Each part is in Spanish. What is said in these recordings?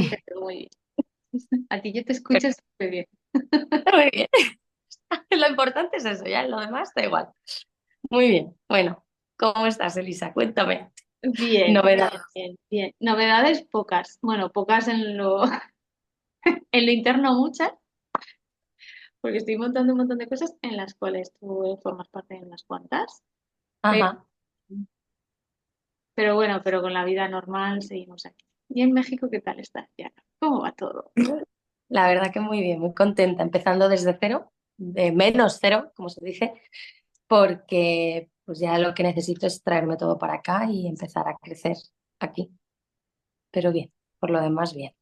Te veo muy bien. A ti yo te escucho súper bien. Muy bien. Lo importante es eso, ya lo demás da igual. Muy bien. Bueno, ¿cómo estás, Elisa? Cuéntame. Bien, Novedades. bien, bien. Novedades pocas. Bueno, pocas en lo interno muchas, porque estoy montando un montón de cosas en las cuales tú formas parte de unas cuantas. Pero, Ajá. pero bueno, pero con la vida normal seguimos aquí. ¿Y en México qué tal estás ya? ¿Cómo va todo? La verdad que muy bien, muy contenta, empezando desde cero, de menos cero, como se dice, porque pues ya lo que necesito es traerme todo para acá y empezar a crecer aquí. Pero bien, por lo demás bien.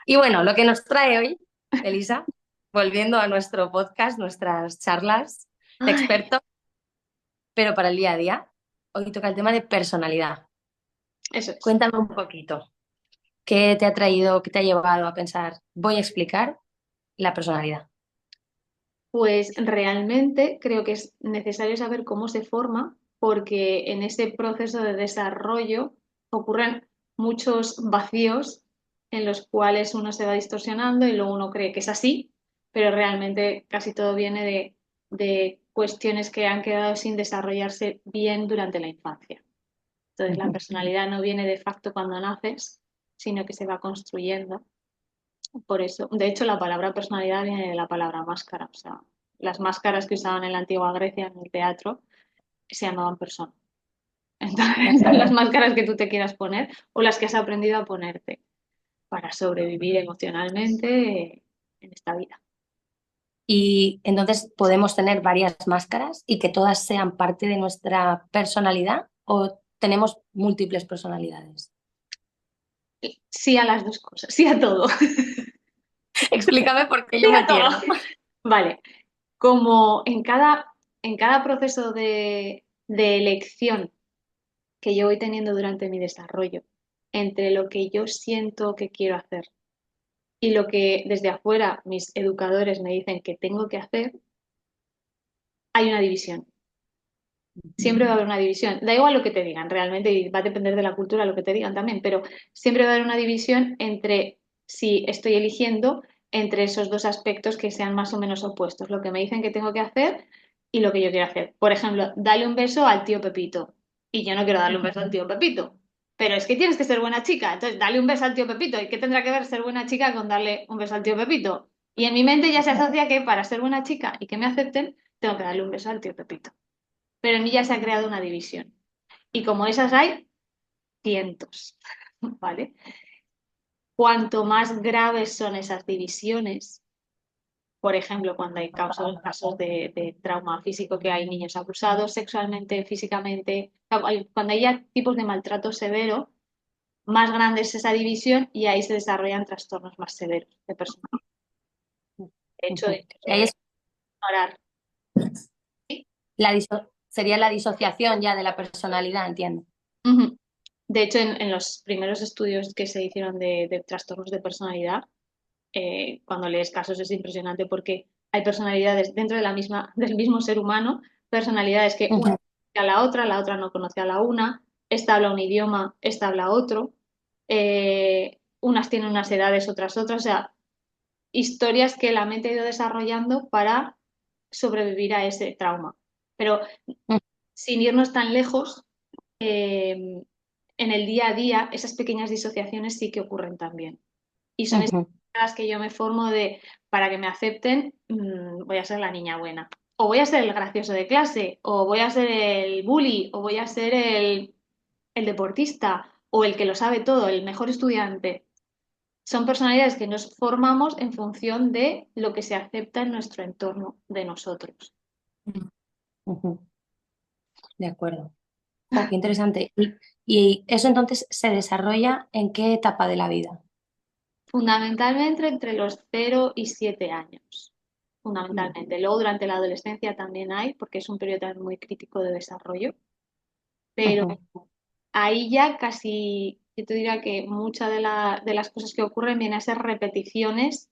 Y bueno, lo que nos trae hoy, Elisa, volviendo a nuestro podcast, nuestras charlas de Ay, expertos, pero para el día a día, hoy toca el tema de personalidad. eso es. Cuéntame un poquito, ¿qué te ha traído, qué te ha llevado a pensar, voy a explicar la personalidad? Pues realmente creo que es necesario saber cómo se forma, porque en ese proceso de desarrollo ocurren muchos vacíos en los cuales uno se va distorsionando y luego uno cree que es así, pero realmente casi todo viene de cuestiones que han quedado sin desarrollarse bien durante la infancia. Entonces la Ujú. personalidad no viene de facto cuando naces, sino que se va construyendo. Por eso, de hecho, la palabra personalidad viene de la palabra máscara. O sea, las máscaras que usaban en la antigua Grecia en el teatro se llamaban personas. De Entonces, son las acuerdo. máscaras que tú te quieras poner o las que has aprendido a ponerte para sobrevivir emocionalmente en esta vida. Y entonces podemos tener varias máscaras y que todas sean parte de nuestra personalidad o tenemos múltiples personalidades. Sí a las dos cosas, sí a todo. Explícame porque yo Sí me a todo. pierdo. Vale, como en cada proceso de elección que yo voy teniendo durante mi desarrollo, entre lo que yo siento que quiero hacer y lo que desde afuera mis educadores me dicen que tengo que hacer, hay una división. Siempre va a haber una división. Da igual lo que te digan realmente y va a depender de la cultura lo que te digan también, pero siempre va a haber una división entre si estoy eligiendo entre esos dos aspectos que sean más o menos opuestos, lo que me dicen que tengo que hacer y lo que yo quiero hacer. Por ejemplo, dale un beso al tío Pepito y yo no quiero darle un beso al tío Pepito. Pero es que tienes que ser buena chica, entonces dale un beso al tío Pepito. ¿Y qué tendrá que ver ser buena chica con darle un beso al tío Pepito? Y en mi mente ya se asocia que para ser buena chica y que me acepten, tengo que darle un beso al tío Pepito, pero en mí ya se ha creado una división. Y como esas hay, cientos, ¿vale? Cuanto más graves son esas divisiones, por ejemplo, cuando hay casos de trauma físico, que hay niños abusados sexualmente, físicamente, cuando hay ya tipos de maltrato severo, más grande es esa división y ahí se desarrollan trastornos más severos de personalidad. De hecho, Ujú. Y ahí es ignorar. sería la disociación ya de la personalidad, entiendo. Ujú. De hecho, en los primeros estudios que se hicieron de trastornos de personalidad, cuando lees casos es impresionante porque hay personalidades dentro de del mismo ser humano, personalidades que una Ujú. conoce a la otra no conoce a la una, esta habla un idioma, esta habla otro, unas tienen unas edades, otras, o sea, historias que la mente ha ido desarrollando para sobrevivir a ese trauma. Pero sin irnos tan lejos, en el día a día esas pequeñas disociaciones sí que ocurren también. Y son esas Ujú. las que yo me formo para que me acepten, voy a ser la niña buena. O voy a ser el gracioso de clase, o voy a ser el bully, o voy a ser el deportista, o el que lo sabe todo, el mejor estudiante. Son personalidades que nos formamos en función de lo que se acepta en nuestro entorno de nosotros. Ujú. De acuerdo. Oh, qué interesante. Y eso entonces se desarrolla en qué etapa de la vida? Fundamentalmente entre los 0 y 7 años. Mm. Fundamentalmente. Luego durante la adolescencia también hay, porque es un periodo también muy crítico de desarrollo, pero Ujú. ahí ya casi, yo te diría que muchas de las cosas que ocurren vienen a ser repeticiones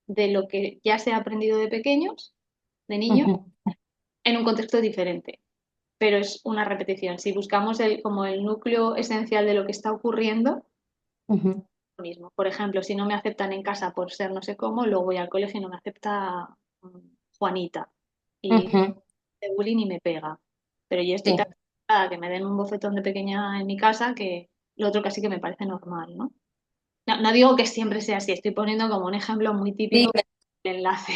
de lo que ya se ha aprendido de pequeños, de niños, Ujú. en un contexto diferente. Pero es una repetición. Si buscamos como el núcleo esencial de lo que está ocurriendo, Ujú. lo mismo. Por ejemplo, si no me aceptan en casa por ser no sé cómo, luego voy al colegio y no me acepta Juanita y Ujú, de bullying y me pega. Pero yo estoy sí, tan acostumbrada a que me den un bofetón de pequeña en mi casa que lo otro casi que me parece normal, ¿no? No digo que siempre sea así, estoy poniendo como un ejemplo muy sí, típico del enlace.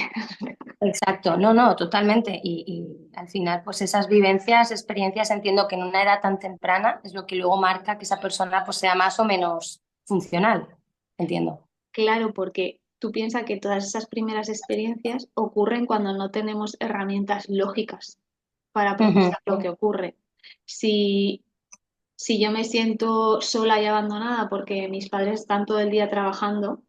exacto. No, no, totalmente. Y al final, pues esas vivencias, experiencias, entiendo que en una edad tan temprana es lo que luego marca que esa persona pues sea más o menos funcional. Entiendo. Claro, porque tú piensas que todas esas primeras experiencias ocurren cuando no tenemos herramientas lógicas para Ujú, procesar lo que ocurre. Si, si yo me siento sola y abandonada porque mis padres están todo el día trabajando,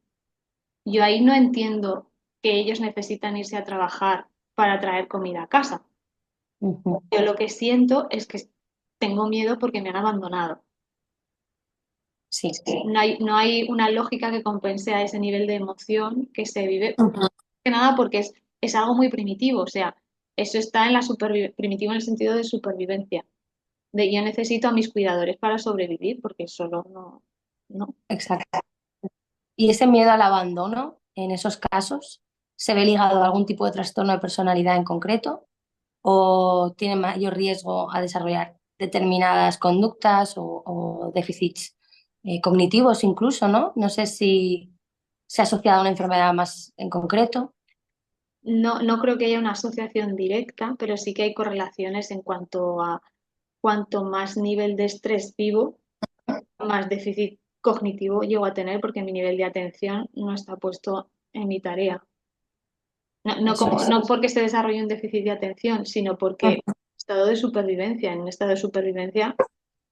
yo ahí no entiendo que ellos necesitan irse a trabajar para traer comida a casa. ujú. Yo lo que siento es que tengo miedo porque me han abandonado. Sí. No hay una lógica que compense a ese nivel de emoción que se vive, Ujú. que nada porque es algo muy primitivo, o sea, eso está en la primitivo en el sentido de supervivencia, de yo necesito a mis cuidadores para sobrevivir porque solo no. Exacto. Y ese miedo al abandono, en esos casos, ¿se ve ligado a algún tipo de trastorno de personalidad en concreto o tiene mayor riesgo a desarrollar determinadas conductas o déficits cognitivos incluso, ¿no? No sé si se ha asociado a una enfermedad más en concreto. No creo que haya una asociación directa, pero sí que hay correlaciones en cuanto a cuanto más nivel de estrés vivo, más déficit cognitivo llego a tener porque mi nivel de atención no está puesto en mi tarea. Eso es. No porque se desarrolle un déficit de atención, sino porque estado de supervivencia. En un estado de supervivencia,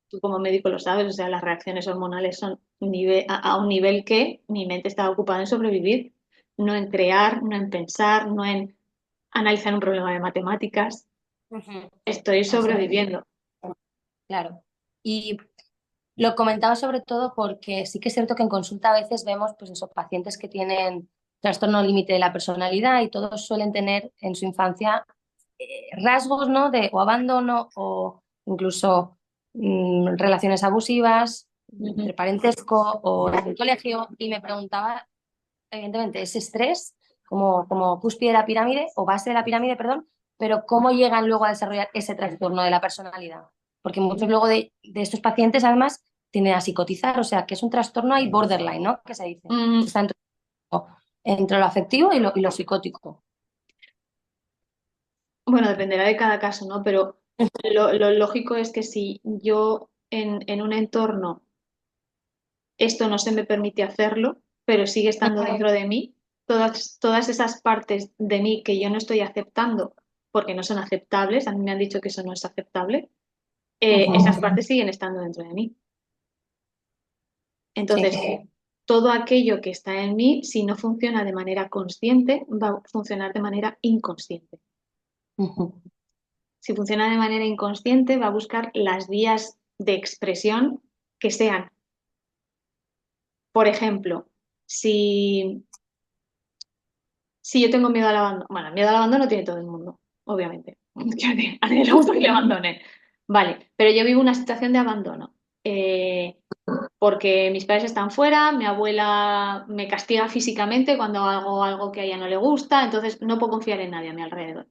tú como médico lo sabes, o sea, las reacciones hormonales son a un nivel que mi mente está ocupada en sobrevivir, no en crear, no en pensar, no en analizar un problema de matemáticas. Ujú. Estoy Así es, sobreviviendo. claro. Y lo comentaba sobre todo porque sí que es cierto que en consulta a veces vemos pues esos pacientes que tienen trastorno límite de la personalidad y todos suelen tener en su infancia rasgos, ¿no? De o abandono o incluso relaciones abusivas, Ujú. entre parentesco o en el colegio. Y me preguntaba, evidentemente, ese estrés como cúspide de la pirámide o base de la pirámide, perdón, pero cómo llegan luego a desarrollar ese trastorno de la personalidad. Porque muchos luego de estos pacientes además tienden a psicotizar, o sea, que es un trastorno ahí borderline, ¿no? Que se dice. Mm, Está entre lo afectivo y lo psicótico. bueno, dependerá de cada caso, ¿no? Pero lo lógico es que si yo en un entorno esto no se me permite hacerlo, pero sigue estando dentro de mí, todas esas partes de mí que yo no estoy aceptando porque no son aceptables, a mí me han dicho que eso no es aceptable, esas Ujú. partes siguen estando dentro de mí. Sí. Entonces, todo aquello que está en mí, si no funciona de manera consciente, va a funcionar de manera inconsciente. Ujú. Si funciona de manera inconsciente, va a buscar las vías de expresión que sean. Por ejemplo, si, si yo tengo miedo al abandono, bueno, miedo al abandono tiene todo el mundo, obviamente. A nadie le gusta que le abandonen. Vale, pero yo vivo una situación de abandono. Porque mis padres están fuera, mi abuela me castiga físicamente cuando hago algo que a ella no le gusta, entonces no puedo confiar en nadie a mi alrededor.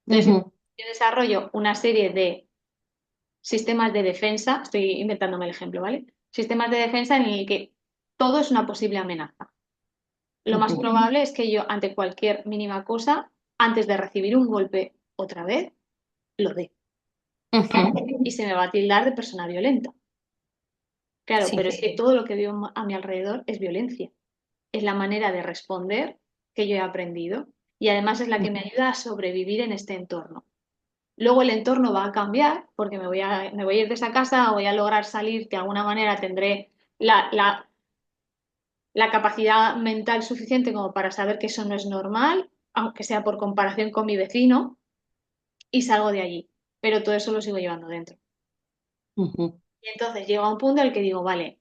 Entonces, Ujú. yo desarrollo una serie de sistemas de defensa, estoy inventándome el ejemplo, ¿vale? Sistemas de defensa en el que todo es una posible amenaza. Lo más Ujú. probable es que yo, ante cualquier mínima cosa, antes de recibir un golpe otra vez, lo dé. Ujú. Y se me va a tildar de persona violenta. Claro, Sí. pero es que todo lo que veo a mi alrededor es violencia. Es la manera de responder que yo he aprendido y además es la que me ayuda a sobrevivir en este entorno. Luego el entorno va a cambiar porque me voy a ir de esa casa, voy a lograr salir, de alguna manera tendré la capacidad mental suficiente como para saber que eso no es normal, aunque sea por comparación con mi vecino, y salgo de allí. Pero todo eso lo sigo llevando dentro. Ujú. Y entonces llega un punto en el que digo, vale,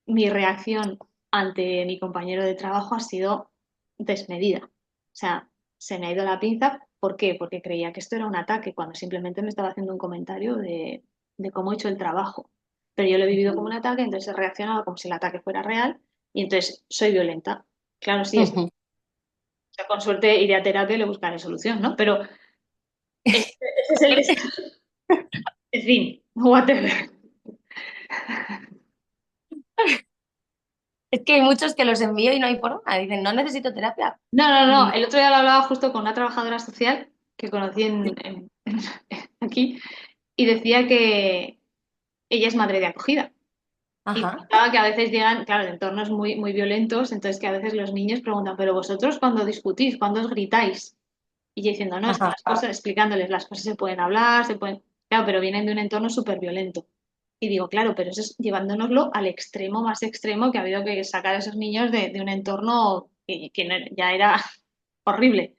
mi reacción ante mi compañero de trabajo ha sido desmedida. O sea, se me ha ido la pinza. ¿Por qué? Porque creía que esto era un ataque, cuando simplemente me estaba haciendo un comentario de cómo he hecho el trabajo. Pero yo lo he vivido como un ataque, entonces he reaccionado como si el ataque fuera real y entonces soy violenta. Claro, sí, Ujú. o sea, con suerte iré a terapia y le buscaré solución, ¿no? Pero ese es el estado. En fin, whatever. Es que hay muchos que los envío y no hay forma. Dicen, no necesito terapia. No, no, no. Y El otro día lo hablaba justo con una trabajadora social que conocí aquí y decía que ella es madre de acogida. Y ajá, contaba que a veces llegan, claro, de entornos muy, muy violentos, entonces que a veces los niños preguntan, pero vosotros cuando discutís, cuando os gritáis, y yo diciendo, no, es que ajá. las cosas, explicándoles, las cosas se pueden hablar, se pueden, claro, pero vienen de un entorno súper violento. Y digo, claro, pero eso es llevándonoslo al extremo más extremo que ha habido que sacar a esos niños de un entorno que ya era horrible.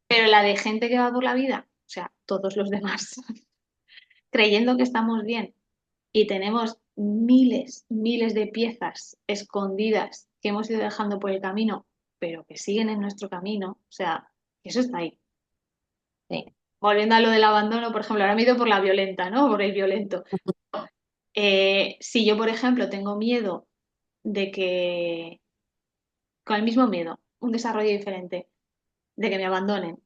Pero la de gente que va por la vida, o sea, todos los demás, creyendo que estamos bien y tenemos miles, miles de piezas escondidas que hemos ido dejando por el camino, pero que siguen en nuestro camino, o sea, eso está ahí. Sí. Volviendo a lo del abandono, por ejemplo, ahora me he ido por la violenta, ¿no? Por el violento. Si yo, por ejemplo, tengo miedo de que, con el mismo miedo, un desarrollo diferente, de que me abandonen,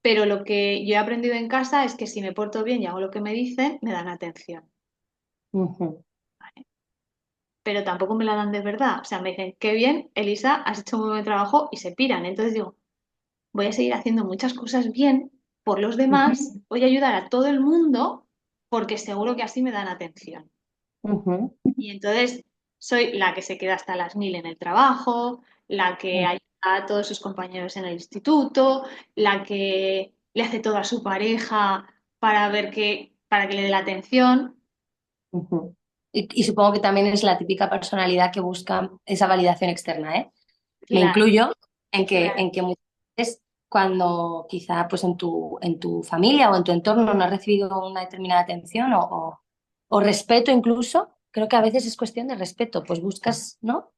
pero lo que yo he aprendido en casa es que si me porto bien y hago lo que me dicen, me dan atención. Ujú. Pero tampoco me la dan de verdad. O sea, me dicen, qué bien, Elisa, has hecho un muy buen trabajo y se piran. Entonces digo, voy a seguir haciendo muchas cosas bien por los demás, voy a ayudar a todo el mundo porque seguro que así me dan atención. Ujú. Y entonces soy la que se queda hasta las 1000 en el trabajo, la que ayuda a todos sus compañeros en el instituto, la que le hace todo a su pareja para ver que, para que le dé la atención. Ujú. Y supongo que también es la típica personalidad que busca esa validación externa, ¿eh? Me Claro, incluyo en que, claro. en que muchas veces cuando quizá pues en tu familia o en tu entorno no has recibido una determinada atención o respeto incluso, creo que a veces es cuestión de respeto, pues buscas, ¿no?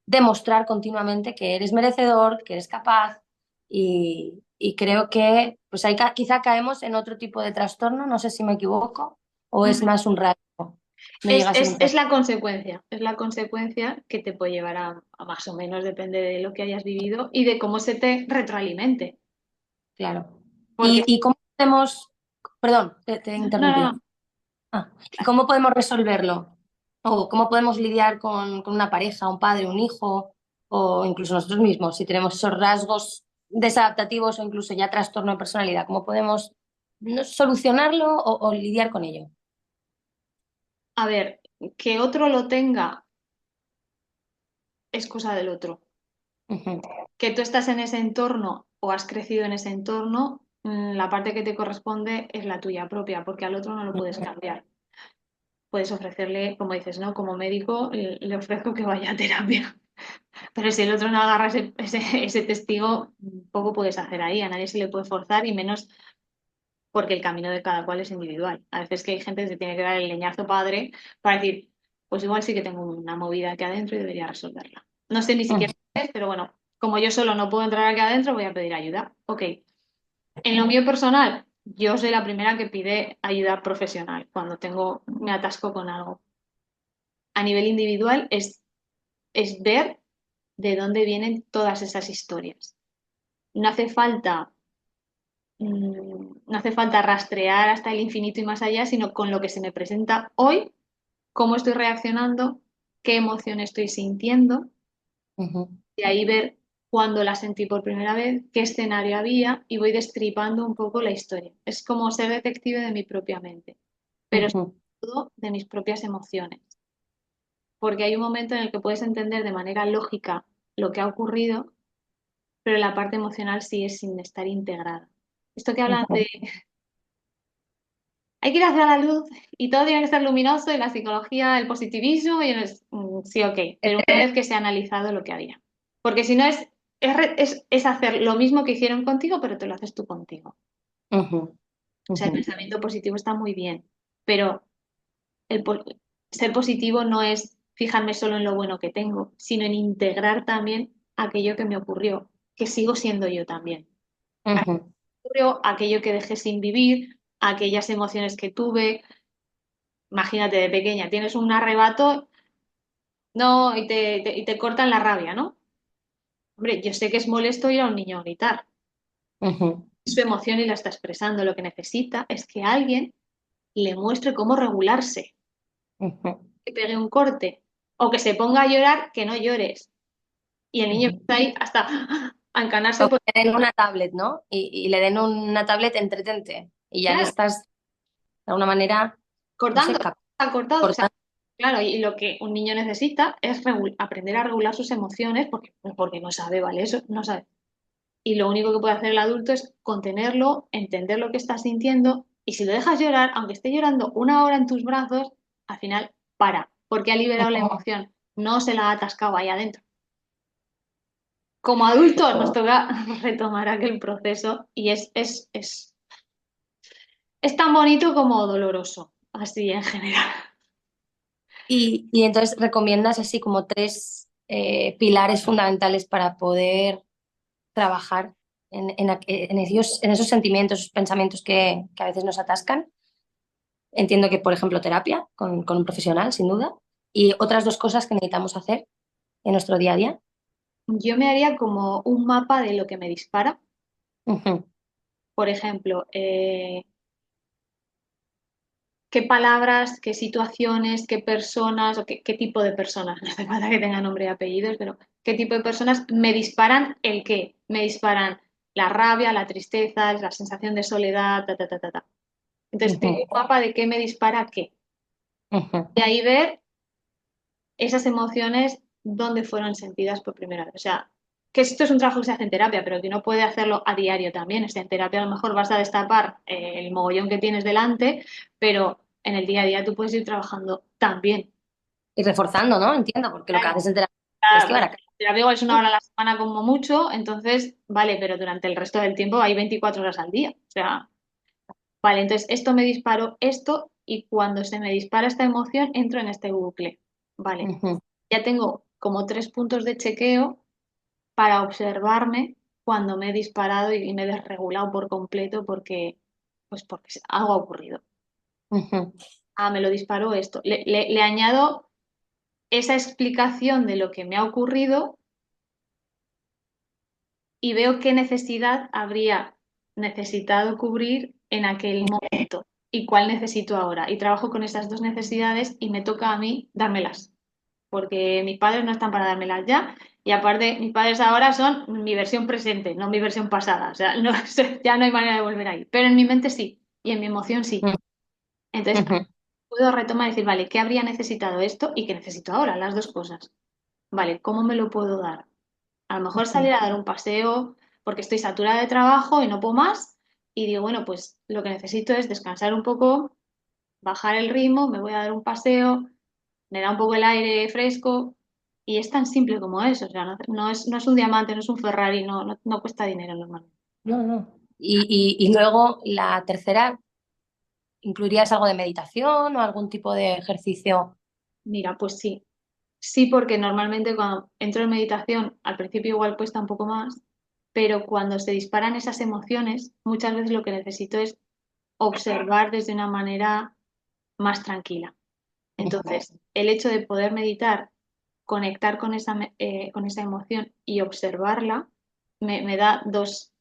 Demostrar continuamente que eres merecedor, que eres capaz y creo que pues ahí quizá caemos en otro tipo de trastorno, no sé si me equivoco, o es más un rasgo, no llega a ser un trastorno. Es la consecuencia que te puede llevar a más o menos, depende de lo que hayas vivido y de cómo se te retroalimente. Claro. Porque, Y cómo podemos, perdón, te he no, no, interrumpido. no. ¿Y cómo podemos resolverlo? ¿O cómo podemos lidiar con una pareja, un padre, un hijo, o incluso nosotros mismos, si tenemos esos rasgos desadaptativos o incluso ya trastorno de personalidad? ¿Cómo podemos solucionarlo o lidiar con ello? A ver, que otro lo tenga es cosa del otro. Ujú, Que tú estás en ese entorno o has crecido en ese entorno, la parte que te corresponde es la tuya propia, porque al otro no lo puedes ujú, cambiar. Puedes ofrecerle, como dices, ¿no? Como médico, le ofrezco que vaya a terapia. Pero si el otro no agarra ese testigo, poco puedes hacer ahí. A nadie se le puede forzar y menos porque el camino de cada cual es individual. A veces que hay gente que se tiene que dar el leñazo padre para decir, pues igual sí que tengo una movida aquí adentro y debería resolverla. No sé ni siquiera ujú, qué es, pero bueno, como yo solo no puedo entrar aquí adentro, voy a pedir ayuda. Ok. En lo mío personal, yo soy la primera que pide ayuda profesional cuando me atasco con algo. A nivel individual es ver de dónde vienen todas esas historias. No hace falta no hace falta rastrear hasta el infinito y más allá, sino con lo que se me presenta hoy, cómo estoy reaccionando, qué emoción estoy sintiendo, ujú, y ahí ver cuándo la sentí por primera vez, qué escenario había y voy destripando un poco la historia. Es como ser detective de mi propia mente, pero sobre ujú, todo de mis propias emociones, porque hay un momento en el que puedes entender de manera lógica lo que ha ocurrido, pero la parte emocional sigue sin estar integrada. Esto que hablan ujú. de hay que ir hacia la luz y todo tiene que ser luminoso y la psicología, el positivismo y sí, ok, pero una vez que se ha analizado lo que había. Porque si no es hacer lo mismo que hicieron contigo, pero te lo haces tú contigo. Ujú, O sea, el ujú, pensamiento positivo está muy bien, pero el po- ser positivo no es fijarme solo en lo bueno que tengo, sino en integrar también aquello que me ocurrió, que sigo siendo yo también. ujú. Ocurrió aquello que dejé sin vivir, aquellas emociones que tuve. Imagínate de pequeña, tienes un arrebato No, y te cortan la rabia, ¿no? Hombre, yo sé que es molesto ir a un niño a gritar. Ujú, Su emoción y la está expresando. Lo que necesita es que alguien le muestre cómo regularse, ujú, que pegue un corte o que se ponga a llorar, que no llores. Y el niño ujú. está ahí hasta a encanarse O por... que le den una tablet, ¿no? Y le den una tablet entretente. Y ya le Claro, estás, de alguna manera, no sé, cortando, está cortado. O sea, cortando. claro, y lo que un niño necesita es aprender a regular sus emociones porque no sabe, ¿vale? Eso no sabe. Y lo único que puede hacer el adulto es contenerlo, entender lo que está sintiendo y si lo dejas llorar, aunque esté llorando una hora en tus brazos, al final para, porque ha liberado la emoción, no se la ha atascado ahí adentro. Como adultos nos toca retomar aquel proceso y es tan bonito como doloroso, así en general. Y entonces recomiendas así como tres pilares fundamentales para poder trabajar en esos sentimientos, esos pensamientos que a veces nos atascan. Entiendo que, por ejemplo, terapia con un profesional, sin duda. Y otras dos cosas que necesitamos hacer en nuestro día a día. Yo me haría como un mapa de lo que me dispara. Ujú, Por ejemplo, qué palabras, qué situaciones, qué personas o qué tipo de personas, no hace falta que tenga nombre y apellidos, pero qué tipo de personas me disparan el qué, me disparan la rabia, la tristeza, la sensación de soledad, ta, ta, ta, ta, ta. Entonces tengo ujú, un mapa de qué me dispara qué. ujú, Y ahí ver esas emociones dónde fueron sentidas por primera vez. O sea, que esto es un trabajo que se hace en terapia, pero que uno puede hacerlo a diario también. O sea, en terapia a lo mejor vas a destapar el mogollón que tienes delante, pero en el día a día tú puedes ir trabajando también. y reforzando, ¿no? Entiendo, porque lo que Claro, haces en terapia es llevar a terapia igual es una cabo. hora a la semana como mucho, entonces, vale, pero durante el resto del tiempo hay 24 horas al día. O sea, vale, entonces esto me disparó esto y cuando se me dispara esta emoción entro en este bucle. Vale, Ujú, ya tengo como 3 puntos de chequeo para observarme cuando me he disparado y me he desregulado por completo porque algo ha ocurrido. ujú, Ah, me lo disparó esto. Le añado esa explicación de lo que me ha ocurrido y veo qué necesidad habría necesitado cubrir en aquel momento y cuál necesito ahora. Y trabajo con esas dos necesidades y me toca a mí dármelas, porque mis padres no están para dármelas ya. Y aparte, mis padres ahora son mi versión presente, no mi versión pasada. O sea, no, ya no hay manera de volver ahí. Pero en mi mente sí, y en mi emoción sí. Entonces, ujú, puedo retomar y decir, vale, ¿qué habría necesitado esto y qué necesito ahora? Las dos cosas. Vale, ¿cómo me lo puedo dar? A lo mejor ujú, salir a dar un paseo porque estoy saturada de trabajo y no puedo más. Y digo, bueno, pues lo que necesito es descansar un poco, bajar el ritmo, me voy a dar un paseo, me da un poco el aire fresco. Y es tan simple como eso. O sea, no es un diamante, no es un Ferrari, no cuesta dinero normalmente. no, no. Y luego la tercera, ¿incluirías algo de meditación o algún tipo de ejercicio? Mira, pues sí. Sí, porque normalmente cuando entro en meditación, al principio igual cuesta un poco más, pero cuando se disparan esas emociones, muchas veces lo que necesito es observar desde una manera más tranquila. Ujú, Entonces, el hecho de poder meditar, conectar con esa emoción y observarla, me da dos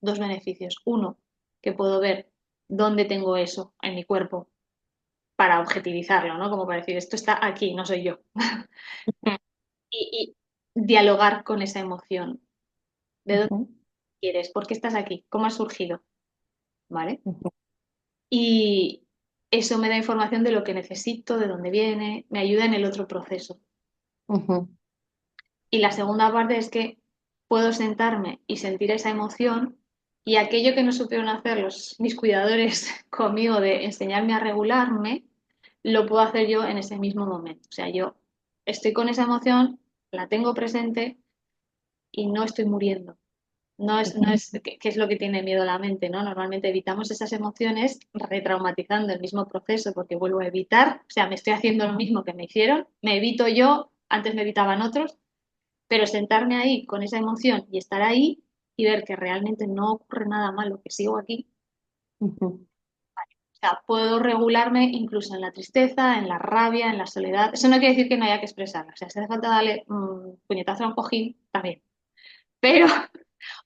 beneficios. Uno, que puedo ver dónde tengo eso en mi cuerpo para objetivizarlo, ¿no? Como para decir, esto está aquí, no soy yo. Y dialogar con esa emoción. ¿De dónde ujú, quieres? ¿Por qué estás aquí? ¿Cómo has surgido? ¿Vale? ujú, Y eso me da información de lo que necesito, de dónde viene, me ayuda en el otro proceso. ujú, Y la segunda parte es que puedo sentarme y sentir esa emoción y aquello que no supieron hacer mis cuidadores conmigo de enseñarme a regularme, lo puedo hacer yo en ese mismo momento. O sea, yo estoy con esa emoción, la tengo presente y no estoy muriendo. No ujú, es que es lo que tiene miedo la mente, ¿no? Normalmente evitamos esas emociones retraumatizando el mismo proceso porque vuelvo a evitar, o sea, me estoy haciendo lo mismo que me hicieron, me evito yo, antes me evitaban otros, pero sentarme ahí con esa emoción y estar ahí y ver que realmente no ocurre nada malo, que sigo aquí, ujú. sea, puedo regularme incluso en la tristeza, en la rabia, en la soledad. Eso no quiere decir que no haya que expresarla. O sea, si hace falta darle puñetazo a un cojín, también. Pero,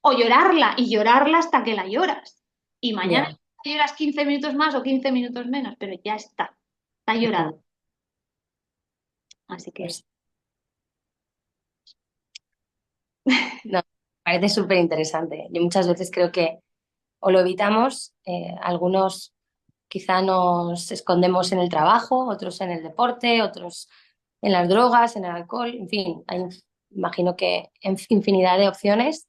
o llorarla y llorarla hasta que la lloras. Y mañana Ya. lloras 15 minutos más o 15 minutos menos, pero ya está. Está llorada. Ujú. Así que Pues no, parece súper interesante. Yo muchas veces creo que o lo evitamos, algunos quizá nos escondemos en el trabajo, otros en el deporte, otros en las drogas, en el alcohol, en fin, imagino que infinidad de opciones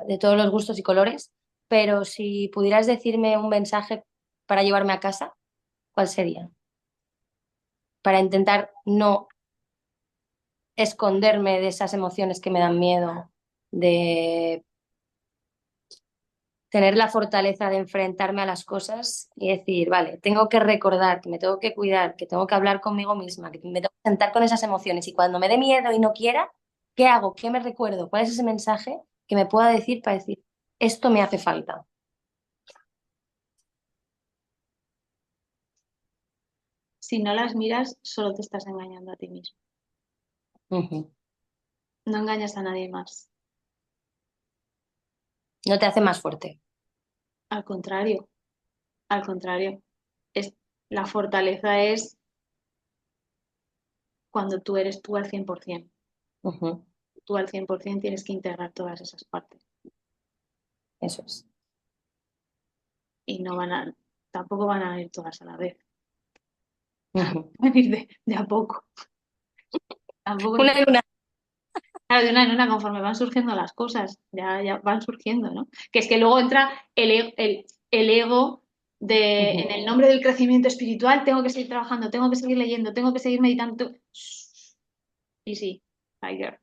de todos los gustos y colores, pero si pudieras decirme un mensaje para llevarme a casa, ¿cuál sería? Para intentar no esconderme de esas emociones que me dan miedo, de tener la fortaleza de enfrentarme a las cosas y decir, vale, tengo que recordar que me tengo que cuidar, que tengo que hablar conmigo misma, que me tengo que sentar con esas emociones y cuando me dé miedo y no quiera, ¿qué hago? ¿Qué me recuerdo? ¿Cuál es ese mensaje que me pueda decir para decir, esto me hace falta? si no las miras, solo te estás engañando a ti mismo. Ujú. No engañas a nadie más. No te hace más fuerte. Al contrario, al contrario. Es, la fortaleza es cuando tú eres tú al 100%. Ujú. Tú al 100% tienes que integrar todas esas partes. Eso es. Y no van a, tampoco van a ir todas a la vez. Ujú. Van a ir de a poco. Tampoco es, Una en una. claro, de una en una, conforme van surgiendo las cosas, ya van surgiendo, ¿no? Que es que luego entra el ego de, en Ujú. el nombre del crecimiento espiritual, tengo que seguir trabajando, tengo que seguir leyendo, tengo que seguir meditando. Y sí, Tiger.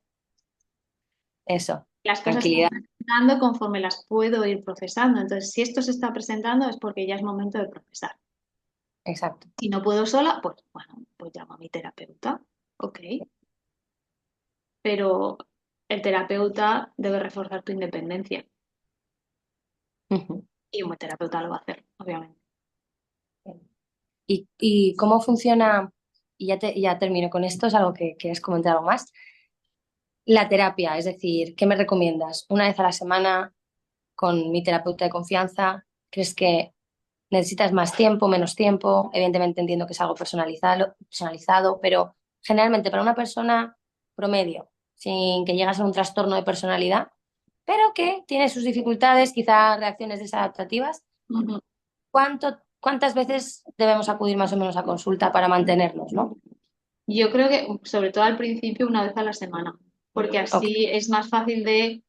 Eso, Las cosas se tranquilidad. van presentando conforme las puedo ir procesando. Entonces, si esto se está presentando es porque ya es momento de procesar. Exacto. Si no puedo sola, pues bueno, pues llamo a mi terapeuta. Ok, pero el terapeuta debe reforzar tu independencia Ujú. y un buen terapeuta lo va a hacer, obviamente. Y cómo funciona? Y ya termino con esto, es algo que quieres comentar algo más. La terapia, es decir, ¿qué me recomiendas? ¿Una vez a la semana con mi terapeuta de confianza? ¿Crees que necesitas más tiempo, menos tiempo? Evidentemente entiendo que es algo personalizado, pero generalmente para una persona promedio, sin que llegue a ser un trastorno de personalidad, pero que tiene sus dificultades, quizá reacciones desadaptativas, Ujú. ¿cuántas veces debemos acudir más o menos a consulta para mantenernos, ¿no? Yo creo que, sobre todo al principio, una vez a la semana, porque Ok. así es más fácil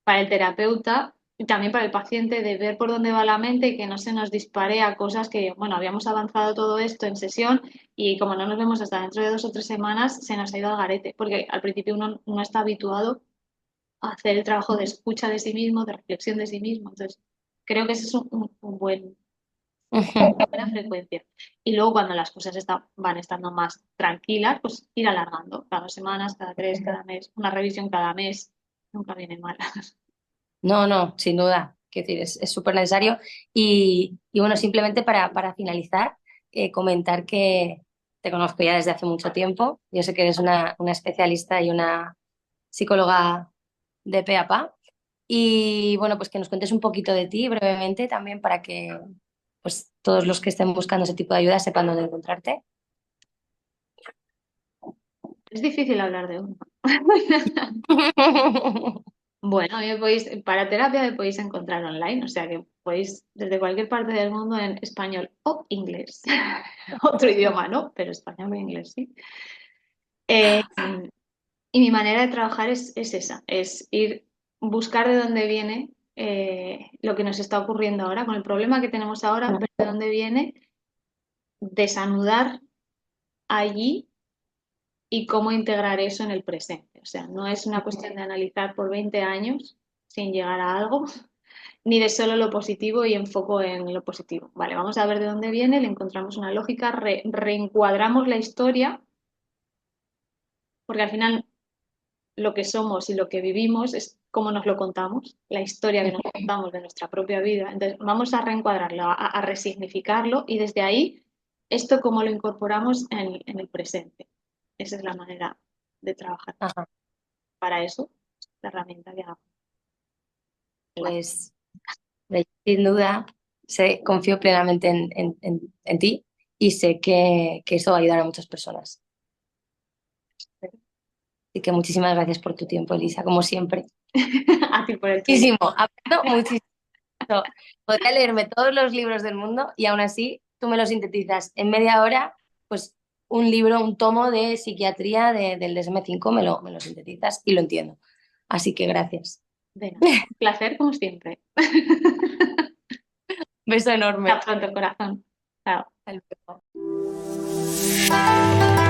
para el terapeuta y también para el paciente, de ver por dónde va la mente y que no se nos dispare a cosas que, bueno, habíamos avanzado todo esto en sesión y como no nos vemos hasta dentro de 2 o 3 semanas, se nos ha ido al garete, porque al principio uno no está habituado a hacer el trabajo de escucha de sí mismo, de reflexión de sí mismo. Entonces, creo que ese es un buen, Ujú. buena frecuencia. Y luego cuando las cosas van estando más tranquilas, pues ir alargando cada 2 semanas, cada 3, cada mes, una revisión cada mes, nunca viene mal. No, no, sin duda. Quiero decir, es súper necesario. Y bueno, simplemente para finalizar, comentar que te conozco ya desde hace mucho tiempo. Yo sé que eres una especialista y una psicóloga de pe a pa. Y bueno, pues que nos cuentes un poquito de ti brevemente también para que pues, todos los que estén buscando ese tipo de ayuda sepan dónde encontrarte. Es difícil hablar de uno. Bueno, para terapia me podéis encontrar online, o sea que podéis desde cualquier parte del mundo en español o inglés. Otro idioma, ¿no? Pero español o inglés, sí. Eh, y mi manera de trabajar es esa, es ir, buscar de dónde viene lo que nos está ocurriendo ahora, con el problema que tenemos ahora, ver de dónde viene, desanudar allí y cómo integrar eso en el presente. O sea, no es una cuestión de analizar por 20 años sin llegar a algo, ni de solo lo positivo y enfoco en lo positivo. Vale, vamos a ver de dónde viene, le encontramos una lógica, reencuadramos la historia, porque al final lo que somos y lo que vivimos es cómo nos lo contamos, la historia que nos contamos de nuestra propia vida. Entonces, vamos a reencuadrarlo, a resignificarlo y desde ahí, esto cómo lo incorporamos en el presente. Esa es la manera de trabajar. Ajá. Para eso, la herramienta que hago. Pues sin duda confío plenamente en ti y sé que eso va a ayudar a muchas personas. Así que muchísimas gracias por tu tiempo, Elisa, como siempre. A ti por el tuyo. Muchísimo, aprendo muchísimo. Podría leerme todos los libros del mundo y aún así tú me lo sintetizas en media hora, pues un libro, un tomo de psiquiatría del DSM-5 me lo sintetizas y lo entiendo. Así que gracias. De nada. Un placer como siempre. Beso Hasta enorme. pronto, corazón. Chao. Hasta luego.